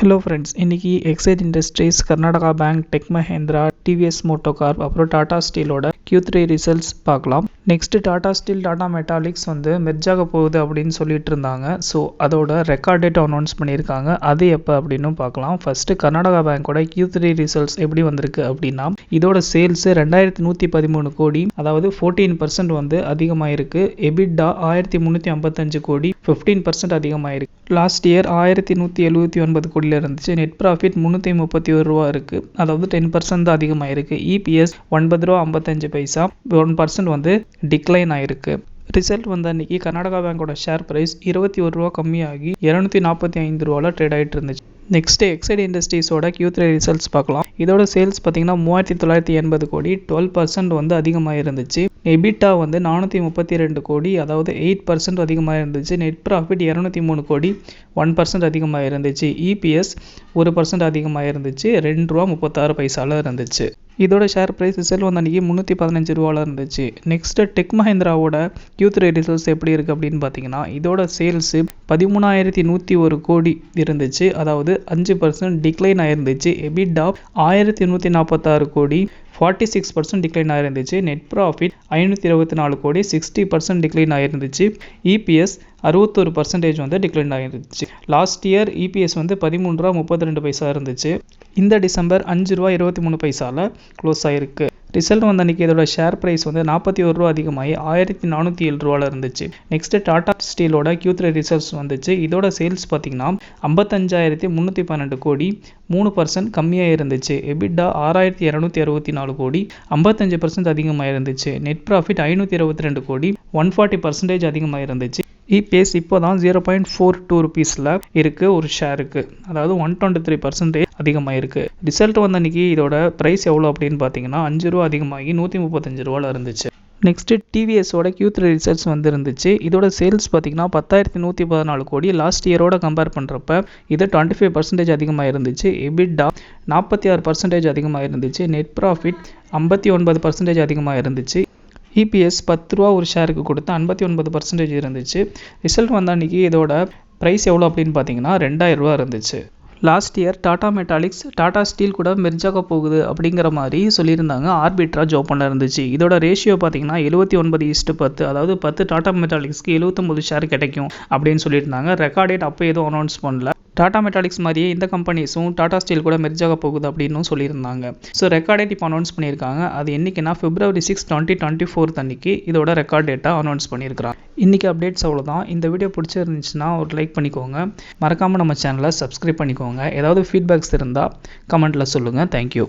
Hello friends, இன்றைக்கி Exide Industries, Karnataka bank, tech Mahindra, TVS moto corp, அப்புறம் டாடா ஸ்டீலோட Q3 ரிசல்ட்ஸ் பார்க்கலாம். Next Tata steel, Tata Metaliks மெர்ஜாக போகுது அப்படின்னு சொல்லிட்டு இருந்தாங்க. ஸோ அதோட ரெக்கார்ட் டேட் அனௌன்ஸ் பண்ணியிருக்காங்க. அது எப்போ அப்படின்னு பார்க்கலாம். ஃபஸ்ட்டு கர்நாடகா பேங்கோட Q3 ரிசல்ட்ஸ் எப்படி வந்திருக்கு அப்படின்னா, இதோட சேல்ஸு 2113 கோடி, அதாவது 14% அதிகமாயிருக்கு. எபிட்டா 1355 கோடி, 15% அதிகமாயிருக்கு. லாஸ்ட் இயர் 1179 கோடியில் இருந்துச்சு. நெட் ப்ராஃபிட் 331 ரூபா இருக்குது, அதாவது 10% தான் அதிகமாயிருக்கு. இபிஎஸ் 9 ரூபா 55 பைசா, 1% டிக்ளைன் ஆயிருக்கு. ரிசல்ட் அன்றைக்கி கர்நாடகா பேங்கோட ஷேர் ப்ரைஸ் 21 ரூபா கம்மியாகி 245 ரூபாவில் ட்ரேட் ஆகிட்டு இருந்துச்சு. நெக்ஸ்ட்டு எக்ஸைட் இண்டஸ்ட்ரீஸோட Q3 ரிசல்ட்ஸ் பார்க்கலாம். இதோட சேல்ஸ் பார்த்தீங்கன்னா 3980 கோடி, 12% அதிகமாக இருந்துச்சு. எபிட்டா 432 கோடி, அதாவது 8% அதிகமாக இருந்துச்சு. நெட் ப்ராஃபிட் 203 கோடி, 1% அதிகமாக இருந்துச்சு. இபிஎஸ் 1% அதிகமாக இருந்துச்சு. 2 ரூபா 36 பைசாவில் இருந்துச்சு. இதோட ஷேர் ப்ரைஸ் ரிசல்ட் அன்றைக்கி 315 ரூபாவில் இருந்துச்சு. நெக்ஸ்ட்டு டெக் மஹேந்திராவோட Q3 ரிசல்ட்ஸ் எப்படி இருக்குது அப்படின்னு பார்த்தீங்கன்னா, இதோட சேல்ஸு 13101 கோடி இருந்துச்சு, அதாவது 5% டிக்ளைன் ஆயிருந்துச்சு. எபிட்டா 1146 கோடி, 46% decline ஆயிருந்துச்சு. Net profit 524 crore, 60% decline ஆயிருந்துச்சு. இபிஎஸ் 61% டிக்ளைன் ஆயிருந்துச்சு. லாஸ்ட் இயர் இபிஎஸ் 13 ரூபா 32 பைசா இருந்துச்சு. இந்த டிசம்பர் 5 ரூபா 23 பைசாவில் க்ளோஸ் ஆகிருக்கு. ரிசல்ட் அன்றைக்கி இதோட ஷேர் ப்ரைஸ் 41 ரூபா அதிகமாகி 1407 ரூபாவில் இருந்துச்சு. நெக்ஸ்ட்டு டாடா ஸ்டீலோட Q3 ரிசல்ட்ஸ் வந்துச்சு. இதோட சேல்ஸ் பார்த்திங்கன்னா 55,312 கோடி, 3% கம்மியாக இருந்துச்சு. எபிட்டா 6264 கோடி, 55% அதிகமாக இருந்துச்சு. நெட் ப்ராஃபிட் 522 கோடி, 140% அதிகமாக இருந்துச்சு. இபிஎஸ் இப்போ தான் 0.42 ருபீஸில் இருக்குது ஒரு ஷேருக்கு, அதாவது 123% அதிகமாக இருக்குது. ரிசல்ட் அன்றைக்கி இதோட ப்ரைஸ் எவ்வளோ அப்படின்னு பார்த்தீங்கன்னா 5 ரூபா அதிகமாகி 135 ரூபாவில் இருந்துச்சு. நெக்ஸ்ட்டு டிவிஎஸோட Q3 ரிசல்ட்ஸ் இருந்துச்சு. இதோட சேல்ஸ் பார்த்திங்கன்னா 10,114 கோடி, லாஸ்ட் இயரோட கம்பேர் பண்ணுறப்ப இது 25% அதிகமாக இருந்துச்சு. எபிட்டா 46% அதிகமாக இருந்துச்சு. நெட் ப்ராஃபிட் 59% அதிகமாக இருந்துச்சு. இபிஎஸ் 10 ரூபா ஒரு ஷேருக்கு கொடுத்து 59% இருந்துச்சு. ரிசல்ட் அன்றைக்கி இதோட ப்ரைஸ் எவ்வளோ அப்படின்னு பார்த்தீங்கன்னா 2000 ரூபா இருந்துச்சு. Last year Tata Metaliks, Tata steel கூட மெர்ஜாக போகுது அப்படிங்கிற மாதிரி சொல்லியிருந்தாங்க. ஆர்பிட்ராஜ் ஓப்பனில் இருந்துச்சு. இதோட ரேஷியோ பார்த்தீங்கன்னா 79:10, அதாவது 10 டாடா மெட்டாலிக்ஸ்க்கு 79 ஷேர் கிடைக்கும் அப்படின்னு சொல்லியிருந்தாங்க. ரெக்கார்ட் டேட் அப்போ எதுவும் அனௌன்ஸ் பண்ணல. டாடா மெட்டாலிக்ஸ் மாதிரியே இந்த கம்பெனிஸும் டாடா ஸ்டீல் கூட மெர்ஜாக போகுது அப்படின்னு சொல்லியிருந்தாங்க. ஸோ ரெக்கார்ட் டேட் இப்போ அனௌன்ஸ் பண்ணியிருக்காங்க. அது என்றைக்குன்னா February 6, 2024 அன்றைக்கி இதோட ரெக்கார்ட் டேட்டாக அனௌன்ஸ் பண்ணியிருக்கிறாங்க. இன்றைக்கி அப்டேட்ஸ் அவ்வளோதான். இந்த வீடியோ பிடிச்சிருந்துச்சுன்னா ஒரு லைக் பண்ணிக்கோங்க. மறக்காமல் நம்ம சேனலை சப்ஸ்கிரைப் பண்ணிக்கோங்க. ஏதாவது ஃபீட்பேக்ஸ் இருந்தால் கமெண்ட்டில் சொல்லுங்கள். தேங்க்யூ.